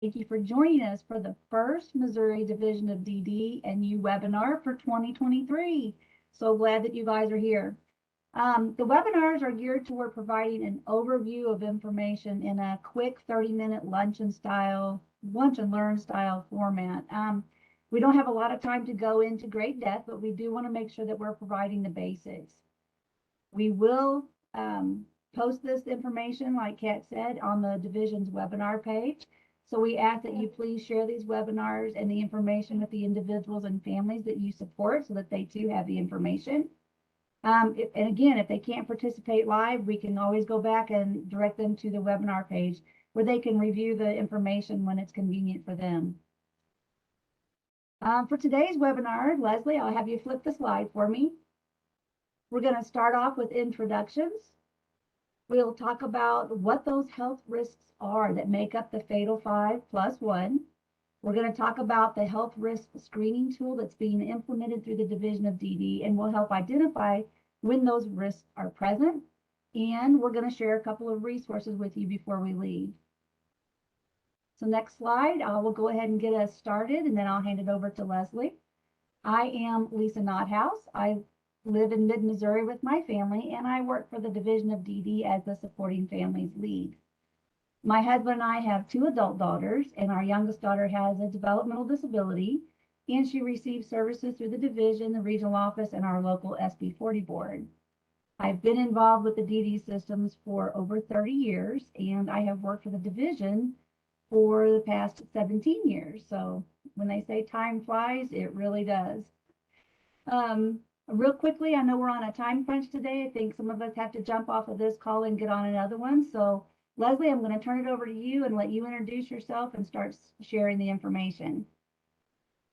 Thank you for joining us for the first Missouri Division of DD and U webinar for 2023. So glad that you guys are here. The webinars are geared toward providing an overview of information in a quick 30-minute lunch and learn style format. We don't have a lot of time to go into great depth, but we do want to make sure that we're providing the basics. We will post this information, like Kat said, on the division's webinar page. So we ask that you please share these webinars and the information with the individuals and families that you support so that they too have the information. And again, if they can't participate live, we can always go back and direct them to the webinar page where they can review the information when it's convenient for them. For today's webinar, Leslie, I'll have you flip the slide for me. We're going to start off with introductions. We'll talk about what those health risks are that make up the Fatal 5+1. We're going to talk about the health risk screening tool that's being implemented through the Division of DD and will help identify when those risks are present. And we're going to share a couple of resources with you before we leave. So next slide, we'll go ahead and get us started, and then I'll hand it over to Leslie. I am Lisa Nothouse. I live in mid-Missouri with my family, and I work for the Division of DD as the Supporting Families Lead. My husband and I have 2 adult daughters, and our youngest daughter has a developmental disability, and she receives services through the division, the regional office, and our local SB 40 board. I've been involved with the DD systems for over 30 years, and I have worked for the division for the past 17 years. So when they say time flies, it really does. Real quickly, I know we're on a time crunch today. I think some of us have to jump off of this call and get on another one. So Leslie, I'm going to turn it over to you and let you introduce yourself and start sharing the information.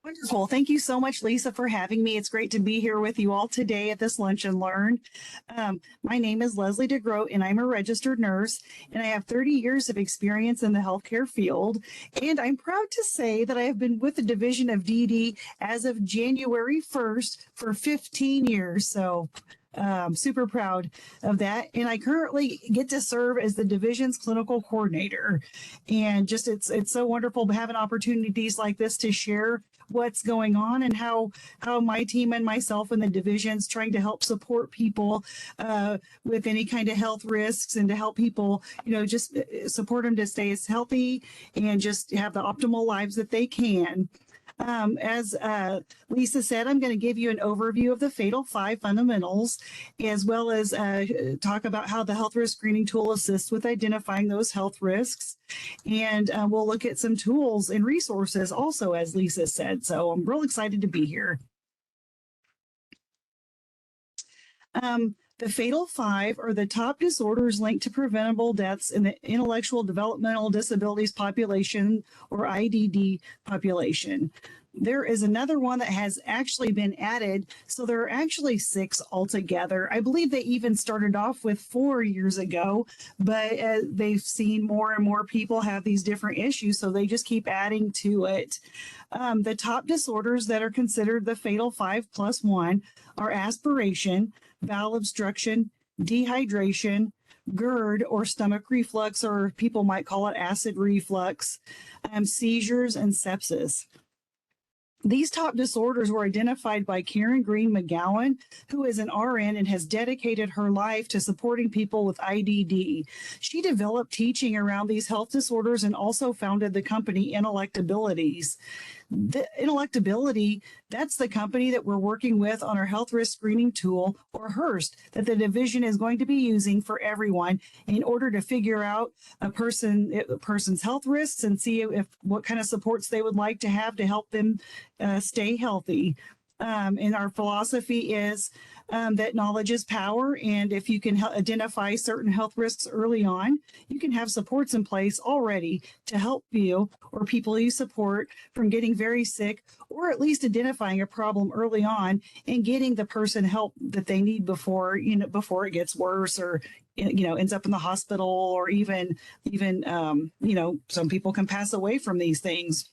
Wonderful. Thank you so much, Lisa, for having me. It's great to be here with you all today at this Lunch and Learn. My name is Leslie DeGroat, and I'm a registered nurse, and I have 30 years of experience in the healthcare field. And I'm proud to say that I have been with the Division of DD as of January 1st for 15 years. So super proud of that. And I currently get to serve as the division's clinical coordinator. And just it's so wonderful to have opportunities like this to share what's going on and how my team and myself and the division's trying to help support people with any kind of health risks and to help people, just support them to stay as healthy and just have the optimal lives that they can. As Lisa said, I'm going to give you an overview of the Fatal 5 fundamentals, as well as talk about how the health risk screening tool assists with identifying those health risks. And we'll look at some tools and resources also, as Lisa said. So I'm real excited to be here. The Fatal 5 are the top disorders linked to preventable deaths in the intellectual developmental disabilities population, or IDD population. There is another one that has actually been added, so there are actually 6 altogether. I believe they even started off with 4 years ago, but they've seen more and more people have these different issues, so they just keep adding to it. The top disorders that are considered the Fatal 5+1 are aspiration, bowel obstruction, dehydration, GERD or stomach reflux, or people might call it acid reflux, seizures, and sepsis. These top disorders were identified by Karen Green McGowan, who is an RN and has dedicated her life to supporting people with IDD. She developed teaching around these health disorders and also founded the company Inelectabilities. The Inelectability, that's the company that we're working with on our health risk screening tool, or HRST, that the division is going to be using for everyone in order to figure out a person's health risks and see what kind of supports they would like to have to help them stay healthy. And our philosophy is that knowledge is power, and if you can identify certain health risks early on, you can have supports in place already to help you or people you support from getting very sick, or at least identifying a problem early on and getting the person help that they need before it gets worse or ends up in the hospital, or even some people can pass away from these things.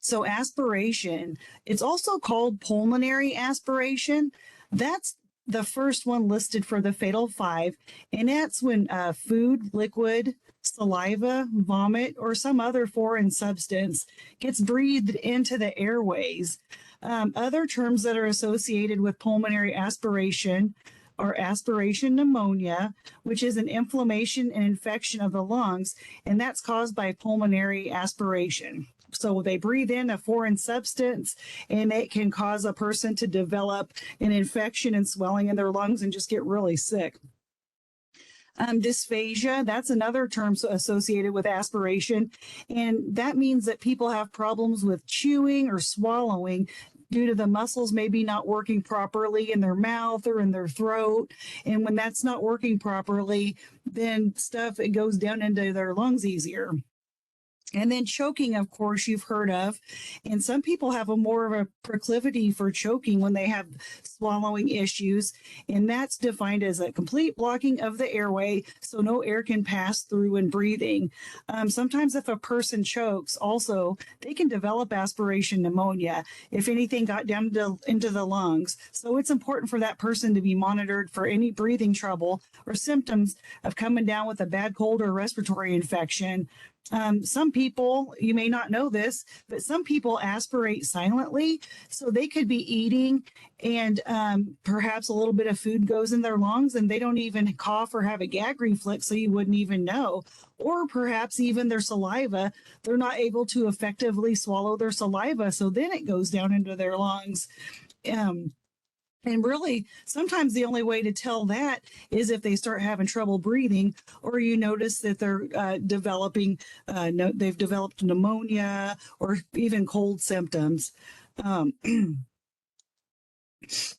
So aspiration, it's also called pulmonary aspiration. That's the first one listed for the Fatal 5, and that's when food, liquid, saliva, vomit, or some other foreign substance gets breathed into the airways. Other terms that are associated with pulmonary aspiration are aspiration pneumonia, which is an inflammation and infection of the lungs, and that's caused by pulmonary aspiration. So they breathe in a foreign substance and it can cause a person to develop an infection and swelling in their lungs and just get really sick. Dysphagia, that's another term associated with aspiration. And that means that people have problems with chewing or swallowing due to the muscles maybe not working properly in their mouth or in their throat. And when that's not working properly, then it goes down into their lungs easier. And then choking, of course, you've heard of. And some people have more of a proclivity for choking when they have swallowing issues. And that's defined as a complete blocking of the airway so no air can pass through when breathing. Sometimes if a person chokes, also, they can develop aspiration pneumonia if anything got down into the lungs. So it's important for that person to be monitored for any breathing trouble or symptoms of coming down with a bad cold or respiratory infection. Some people, you may not know this, but some people aspirate silently. So they could be eating and perhaps a little bit of food goes in their lungs and they don't even cough or have a gag reflex, so you wouldn't even know. Or perhaps even their saliva, they're not able to effectively swallow their saliva. So then it goes down into their lungs. And really, sometimes the only way to tell that is if they start having trouble breathing, or you notice that they're they've developed pneumonia or even cold symptoms.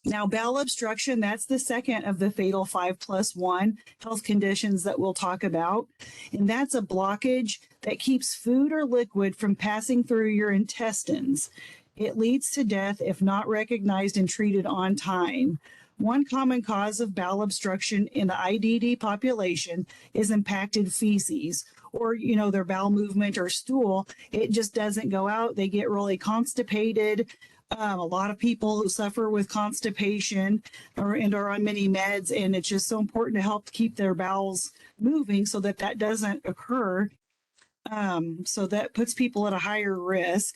Now, bowel obstruction, that's the second of the fatal 5+1 health conditions that we'll talk about. And that's a blockage that keeps food or liquid from passing through your intestines. It leads to death if not recognized and treated on time. One common cause of bowel obstruction in the IDD population is impacted feces, or, their bowel movement or stool. It just doesn't go out. They get really constipated. A lot of people suffer with constipation and are on many meds, and it's just so important to help keep their bowels moving so that doesn't occur. So that puts people at a higher risk.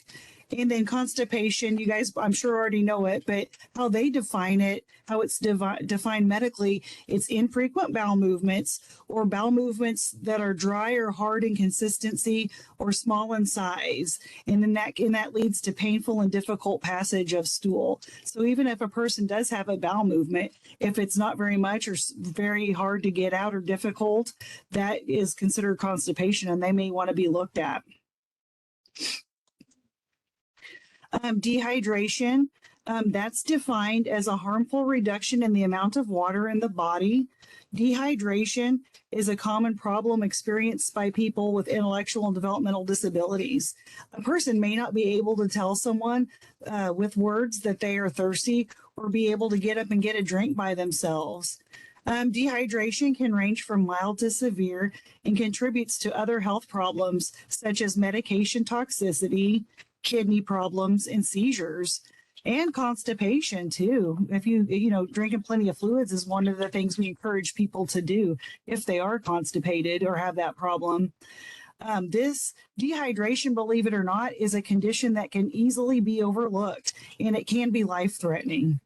And then constipation, you guys, I'm sure already know it, but how they define it, how it's defined medically, it's infrequent bowel movements or bowel movements that are dry or hard in consistency or small in size. And then that leads to painful and difficult passage of stool. So even if a person does have a bowel movement, if it's not very much or very hard to get out or difficult, that is considered constipation and they may want to be looked at. Dehydration, that's defined as a harmful reduction in the amount of water in the body. Dehydration is a common problem experienced by people with intellectual and developmental disabilities. A person may not be able to tell someone with words that they are thirsty or be able to get up and get a drink by themselves. Dehydration can range from mild to severe and contributes to other health problems such as medication toxicity, kidney problems, and seizures, and constipation too. If drinking plenty of fluids is one of the things we encourage people to do if they are constipated or have that problem. This dehydration, believe it or not, is a condition that can easily be overlooked, and it can be life-threatening.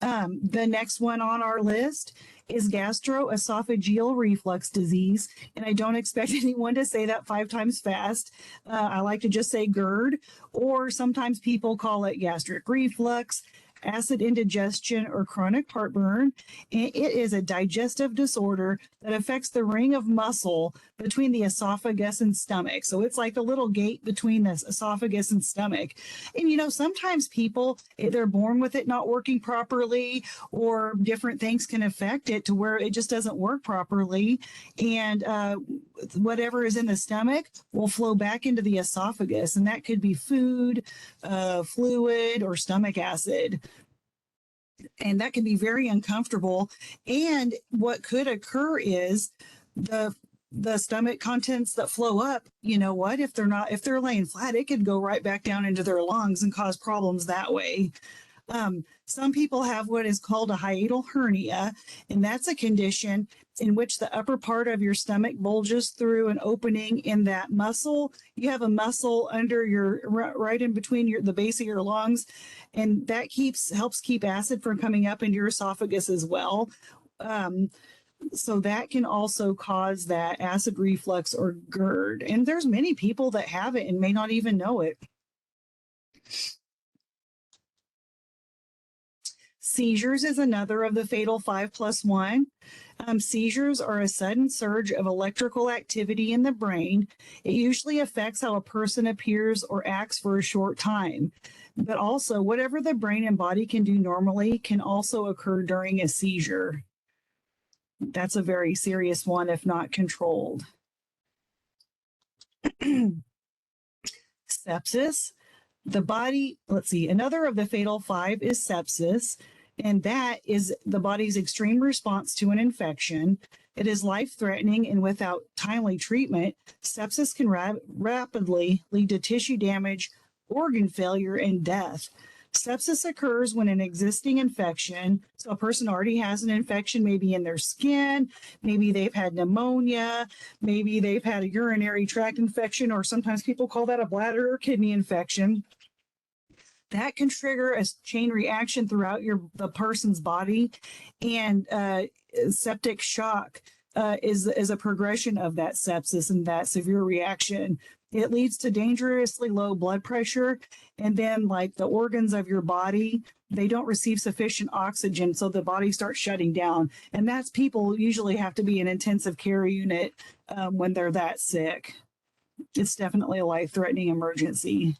The next one on our list is gastroesophageal reflux disease. And I don't expect anyone to say that 5 times fast. I like to just say GERD, or sometimes people call it gastric reflux, acid indigestion, or chronic heartburn. It is a digestive disorder that affects the ring of muscle between the esophagus and stomach. So it's like the little gate between the esophagus and stomach. And sometimes people, they're born with it not working properly, or different things can affect it to where it just doesn't work properly. And whatever is in the stomach will flow back into the esophagus. And that could be food, fluid, or stomach acid. And that can be very uncomfortable. And what could occur is the stomach contents that flow up, if they're laying flat, it could go right back down into their lungs and cause problems that way. Some people have what is called a hiatal hernia, and that's a condition in which the upper part of your stomach bulges through an opening in that muscle. You have a muscle under your, right in between the base of your lungs, and that helps keep acid from coming up into your esophagus as well. So that can also cause that acid reflux or GERD. And there's many people that have it and may not even know it. Seizures is another of the fatal 5+1. Seizures are a sudden surge of electrical activity in the brain. It usually affects how a person appears or acts for a short time. But also, whatever the brain and body can do normally can also occur during a seizure. That's a very serious one if not controlled. Sepsis. The body, another of the fatal 5 is sepsis, and that is the body's extreme response to an infection. It is life-threatening, and without timely treatment, sepsis can rapidly lead to tissue damage, organ failure, and death. Sepsis occurs when an existing infection, so a person already has an infection maybe in their skin, maybe they've had pneumonia, maybe they've had a urinary tract infection, or sometimes people call that a bladder or kidney infection. That can trigger a chain reaction throughout the person's body, and septic shock is a progression of that sepsis and that severe reaction. It leads to dangerously low blood pressure, and then like the organs of your body, they don't receive sufficient oxygen, so the body starts shutting down. And that's people usually have to be in intensive care unit when they're that sick. It's definitely a life-threatening emergency.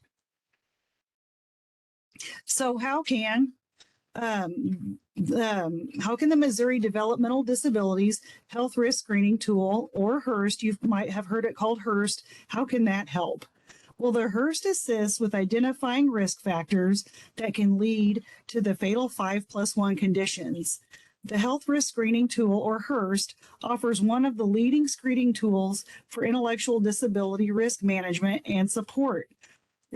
So how can the Missouri Developmental Disabilities Health Risk Screening Tool, or HRST, you might have heard it called HRST, how can that help? Well, the HRST assists with identifying risk factors that can lead to the fatal 5+1 conditions. The Health Risk Screening Tool, or HRST, offers one of the leading screening tools for intellectual disability risk management and support.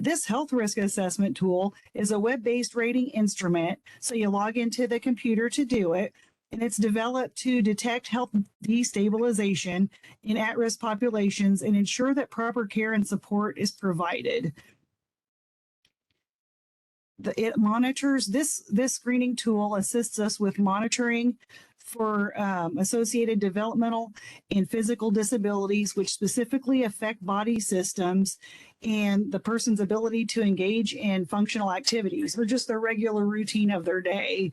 This health risk assessment tool is a web-based rating instrument, so you log into the computer to do it, and it's developed to detect health destabilization in at-risk populations and ensure that proper care and support is provided. It monitors, this screening tool assists us with monitoring for associated developmental and physical disabilities, which specifically affect body systems and the person's ability to engage in functional activities or just the regular routine of their day.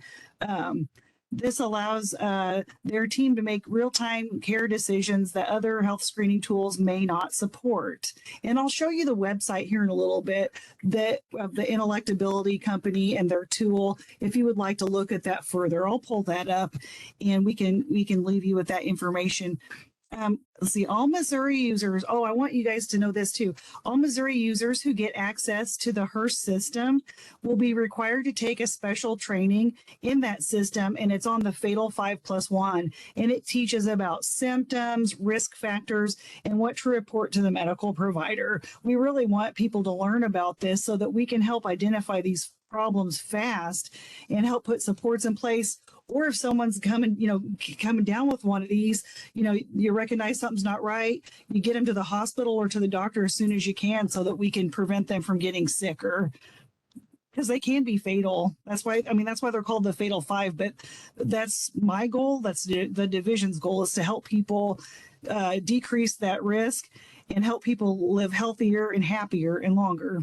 This allows their team to make real-time care decisions that other health screening tools may not support. And I'll show you the website here in a little bit of the Intellectability Company and their tool. If you would like to look at that further, I'll pull that up and we can leave you with that information. Let's see, all Missouri users, I want you guys to know this too. All Missouri users who get access to the HRST system will be required to take a special training in that system, and it's on the fatal 5+1, and it teaches about symptoms, risk factors, and what to report to the medical provider. We really want people to learn about this so that we can help identify these problems fast and help put supports in place. Or if someone's coming down with one of these, you recognize something's not right, you get them to the hospital or to the doctor as soon as you can so that we can prevent them from getting sicker, because they can be fatal. That's why they're called the fatal 5, but that's my goal. That's the division's goal, is to help people decrease that risk and help people live healthier and happier and longer.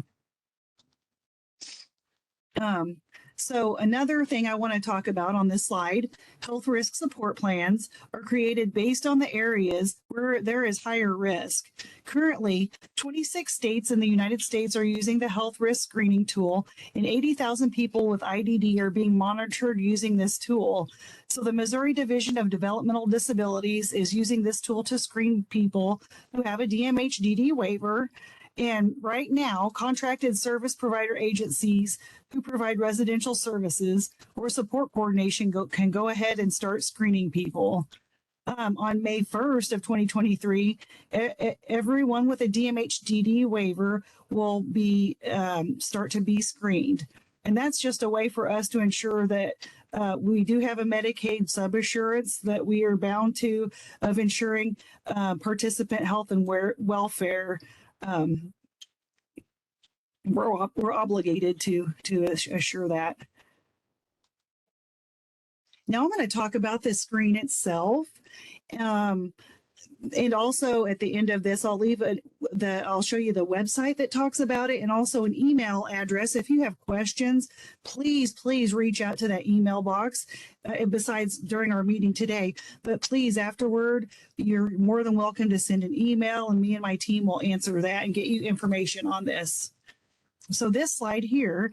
So another thing I want to talk about on this slide, health risk support plans are created based on the areas where there is higher risk. Currently, 26 states in the United States are using the health risk screening tool, and 80,000 people with IDD are being monitored using this tool. So the Missouri Division of Developmental Disabilities is using this tool to screen people who have a DMHDD waiver. And right now, contracted service provider agencies who provide residential services or support coordination can go ahead and start screening people. On May 1st of 2023, everyone with a DMHDD waiver will be start to be screened. And that's just a way for us to ensure that We do have a Medicaid subassurance that we are bound to of ensuring participant health and welfare. We're obligated to assure that. Now I'm going to talk about the screen itself. And also at the end of this, I'll leave I'll show you the website that talks about it, and also an email address. If you have questions, please reach out to that email box. Besides during our meeting today, but please afterward, you're more than welcome to send an email, and me and my team will answer that and get you information on this. So this slide here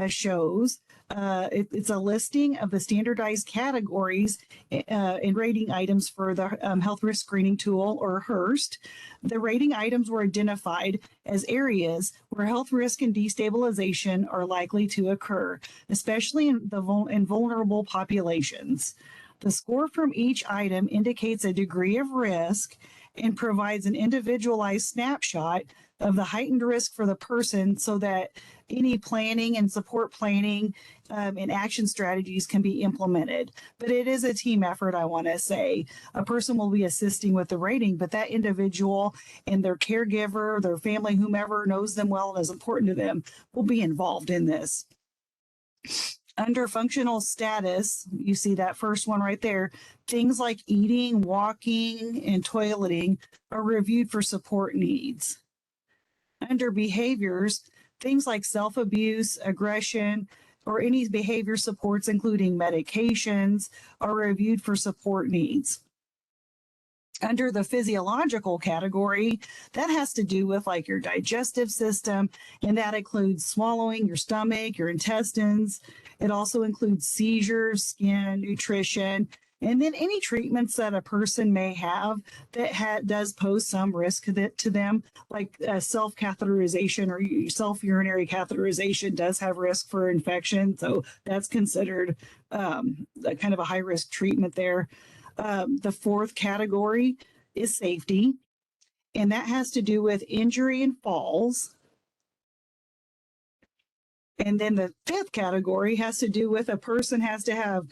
shows it's a listing of the standardized categories and rating items for the health risk screening tool, or HRST. The rating items were identified as areas where health risk and destabilization are likely to occur, especially in vulnerable populations. The score from each item indicates a degree of risk and provides an individualized snapshot of the heightened risk for the person, so that any planning and support planning and action strategies can be implemented. But it is a team effort, I want to say. A person will be assisting with the rating, but that individual and their caregiver, their family, whomever knows them well and is important to them, will be involved in this. Under functional status, you see that first one right there, things like eating, walking, and toileting are reviewed for support needs. Under behaviors, things like self-abuse, aggression, or any behavior supports, including medications, are reviewed for support needs. Under the physiological category, that has to do with like your digestive system, and that includes swallowing, your stomach, your intestines. It also includes seizures, skin, nutrition, and then any treatments that a person may have that does pose some risk to them, like self-catheterization or self-urinary catheterization does have risk for infection. So that's considered kind of a high-risk treatment there. The fourth category is safety, and that has to do with injury and falls. And then the fifth category has to do with a person has to have,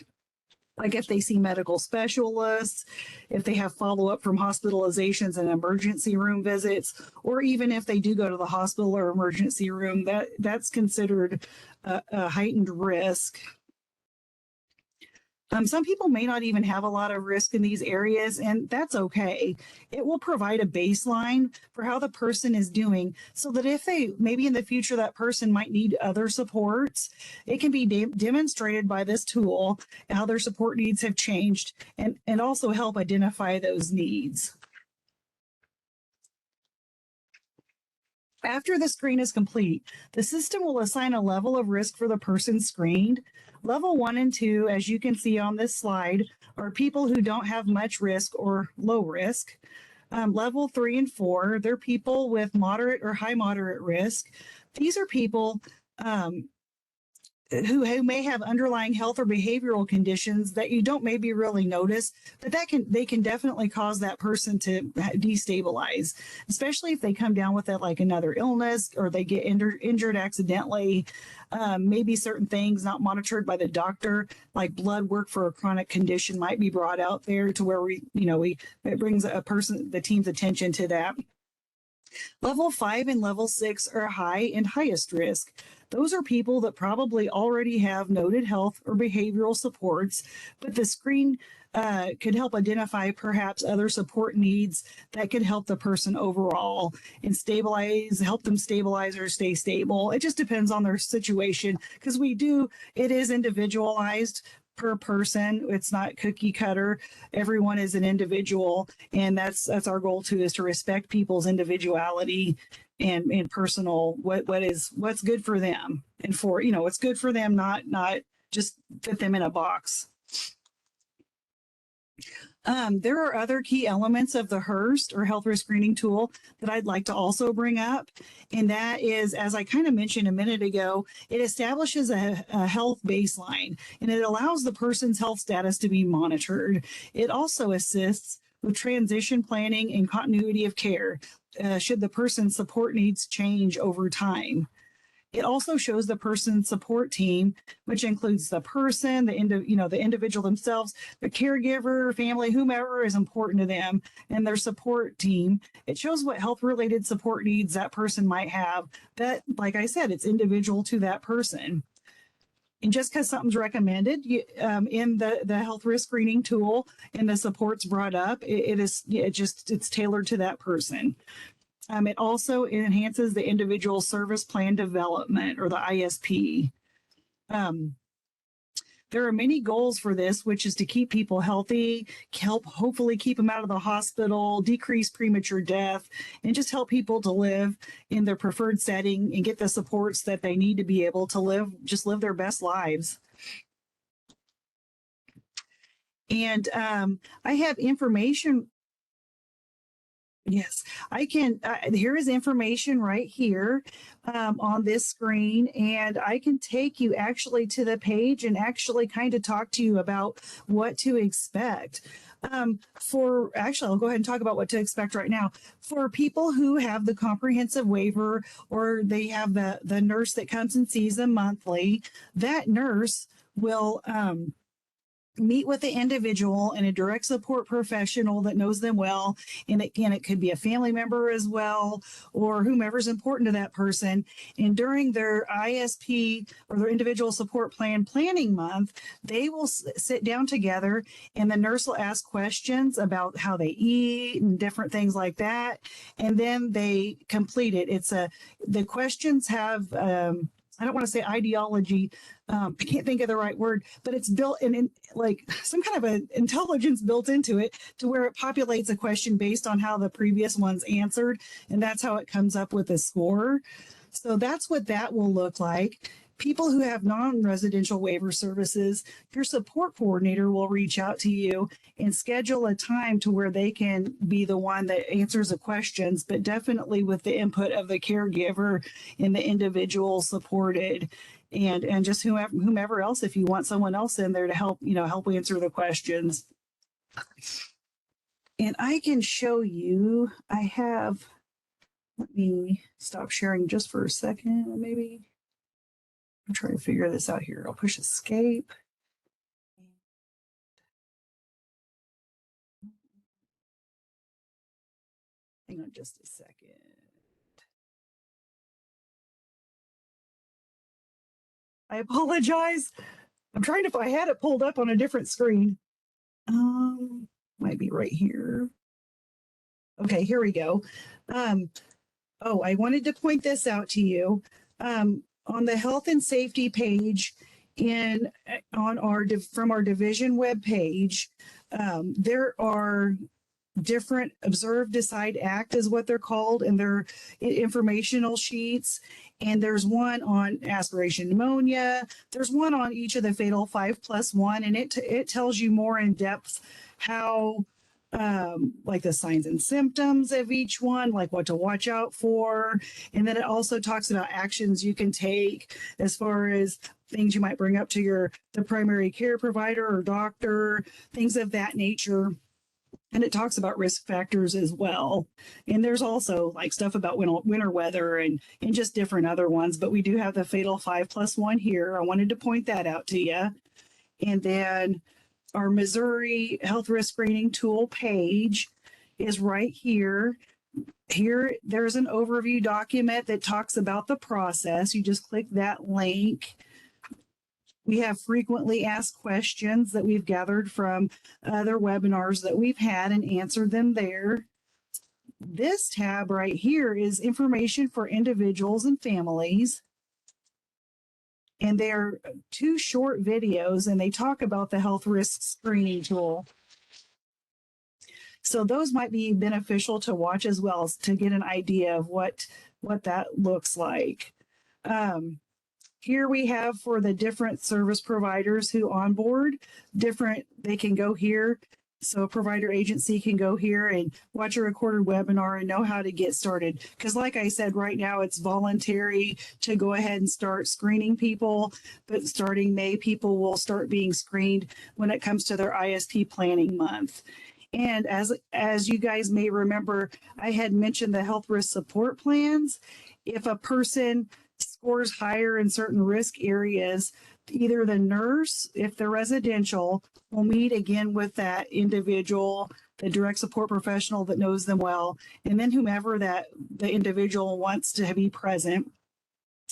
like if they see medical specialists, if they have follow-up from hospitalizations and emergency room visits, or even if they do go to the hospital or emergency room, that's considered a heightened risk. Some people may not even have a lot of risk in these areas, and that's okay. It will provide a baseline for how the person is doing, so that if maybe in the future that person might need other supports, it can be demonstrated by this tool how their support needs have changed, and also help identify those needs. After the screen is complete, the system will assign a level of risk for the person screened. Level 1 and 2, as you can see on this slide, are people who don't have much risk or low risk. Level 3 and 4, they're people with moderate or high moderate risk. These are people who may have underlying health or behavioral conditions that you don't maybe really notice, but they can definitely cause that person to destabilize, especially if they come down with it like another illness, or they get injured accidentally. Maybe certain things not monitored by the doctor, like blood work for a chronic condition, might be brought out there to where it brings the team's attention to that. Level 5 and level 6 are high and highest risk. Those are people that probably already have noted health or behavioral supports, but the screen could help identify perhaps other support needs that could help the person overall and help them stabilize or stay stable. It just depends on their situation, because it is individualized per person. It's not cookie cutter. Everyone is an individual, and that's our goal too, is to respect people's individuality and personal what's good for them, and for what's good for them, not just fit them in a box. There are other key elements of the HRST, or health risk screening tool, that I'd like to also bring up. And that is, as I kind of mentioned a minute ago, it establishes a health baseline, and it allows the person's health status to be monitored. It also assists with transition planning and continuity of care, should the person's support needs change over time. It also shows the person's support team, which includes the person, the individual themselves, the caregiver, family, whomever is important to them, and their support team. It shows what health-related support needs that person might have. That, like I said, it's individual to that person. And just because something's recommended in the health risk screening tool and the support's brought up, it's tailored to that person. It also enhances the individual service plan development, or the ISP. There are many goals for this, which is to keep people healthy, hopefully keep them out of the hospital, decrease premature death, and just help people to live in their preferred setting and get the supports that they need to be able to live their best lives. And I have information. Yes, I can. Here is information right here on this screen, and I can take you actually to the page and actually kind of talk to you about what to expect. I'll go ahead and talk about what to expect right now. For people who have the comprehensive waiver, or they have the nurse that comes and sees them monthly, that nurse will meet with the individual and a direct support professional that knows them well. And it could be a family member as well, or whomever's important to that person. And during their ISP, or their individual support plan planning month, they will sit down together and the nurse will ask questions about how they eat and different things like that. And then they complete it. The questions have, I don't want to say ideology. I can't think of the right word, but it's built in like some kind of an intelligence built into it, to where it populates a question based on how the previous ones answered. And that's how it comes up with a score. So that's what that will look like. People who have non-residential waiver services, your support coordinator will reach out to you and schedule a time to where they can be the one that answers the questions, but definitely with the input of the caregiver and the individual supported, and just whomever else, if you want someone else in there to help answer the questions. And I can show you, let me stop sharing just for a second, maybe. I'm trying to figure this out here. I'll push escape. Hang on just a second. I apologize. I had it pulled up on a different screen. Might be right here. Okay, here we go. I wanted to point this out to you. On the health and safety page from our division web page, there are different observe, decide, act is what they're called, and they're informational sheets. And there's one on aspiration pneumonia. There's one on each of the fatal 5+1, and it tells you more in depth how like the signs and symptoms of each one, like what to watch out for. And then it also talks about actions you can take as far as things you might bring up to the primary care provider or doctor, things of that nature. And it talks about risk factors as well. And there's also like stuff about winter weather and just different other ones. But we do have the fatal 5+1 here. I wanted to point that out to you. And then our Missouri health risk screening tool page is right here. Here, there's an overview document that talks about the process. You just click that link. We have frequently asked questions that we've gathered from other webinars that we've had and answered them there. This tab right here is information for individuals and families. And they're 2 short videos, and they talk about the health risk screening tool. So those might be beneficial to watch as well, to get an idea of what that looks like. Here we have for the different service providers who onboard, they can go here. So a provider agency can go here and watch a recorded webinar and know how to get started. Because like I said, right now it's voluntary to go ahead and start screening people. But starting May, people will start being screened when it comes to their ISP planning month. And as you guys may remember, I had mentioned the health risk support plans. If a person scores higher in certain risk areas, either the nurse, if they're residential, will meet again with that individual, the direct support professional that knows them well, and then whomever that the individual wants to be present.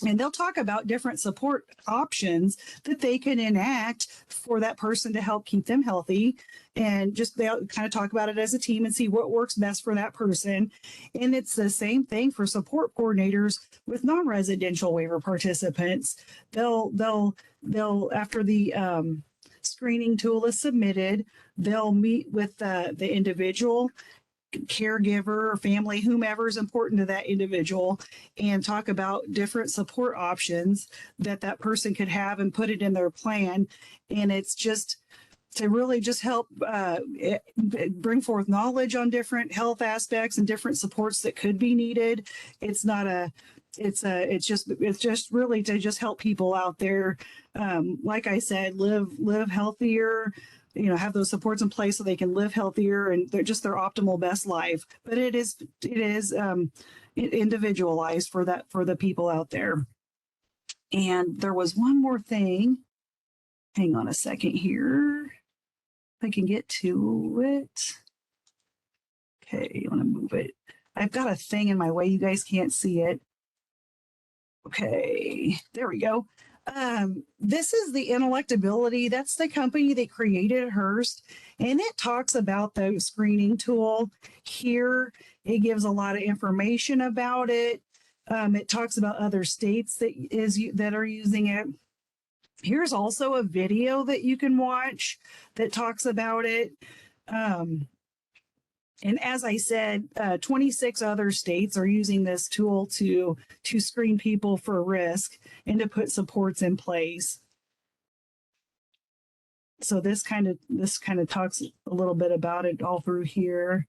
And they'll talk about different support options that they can enact for that person to help keep them healthy. And just they'll kind of talk about it as a team and see what works best for that person. And it's the same thing for support coordinators with non-residential waiver participants. They'll after the screening tool is submitted, they'll meet with the individual caregiver or family, whomever is important to that individual, and talk about different support options that that person could have and put it in their plan. And it's just to really just help bring forth knowledge on different health aspects and different supports that could be needed. It's not a it's just really to just help people out there, like I said, live healthier, have those supports in place so they can live healthier and they're just their optimal best life. But it is individualized for the people out there. And there was one more thing. Hang on a second here. If I can get to it. Okay, I want to move it. I've got a thing in my way. You guys can't see it. Okay, there we go. This is the Inelectability. That's the company that created HRST, and it talks about the screening tool here. It gives a lot of information about it. It talks about other states that are using it. Here's also a video that you can watch that talks about it. And as I said, 26 other states are using this tool to screen people for risk and to put supports in place. So this kind of talks a little bit about it all through here.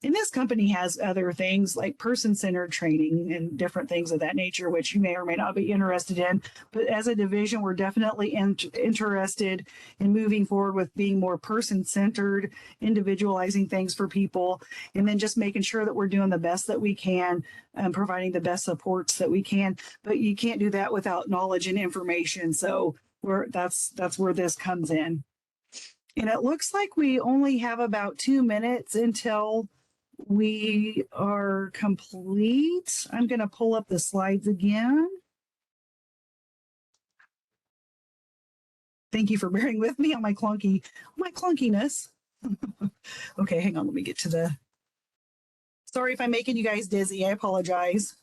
And this company has other things like person-centered training and different things of that nature, which you may or may not be interested in. But as a division, we're definitely interested in moving forward with being more person-centered, individualizing things for people, and then just making sure that we're doing the best that we can, providing the best supports that we can. But you can't do that without knowledge and information. So that's where this comes in. And it looks like we only have about 2 minutes until we are complete. I'm going to pull up the slides again. Thank you for bearing with me on my clunkiness. Okay, hang on. Let me get to the. Sorry if I'm making you guys dizzy. I apologize.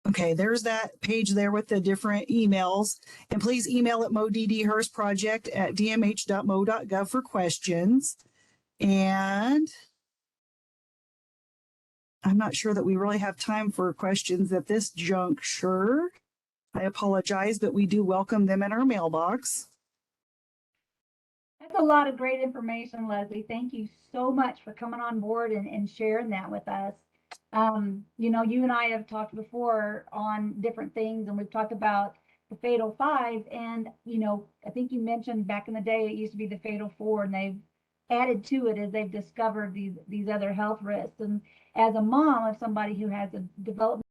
Okay, there's that page there with the different emails. And please email at moddhurstproject@dmh.mo.gov for questions. And I'm not sure that we really have time for questions at this juncture. I apologize, but we do welcome them in our mailbox. That's a lot of great information, Leslie. Thank you so much for coming on board and sharing that with us. You and I have talked before on different things, and we've talked about the Fatal 5. And, I think you mentioned back in the day, it used to be the Fatal 4, and they've added to it as they've discovered these other health risks. And as a mom of somebody who has a developmental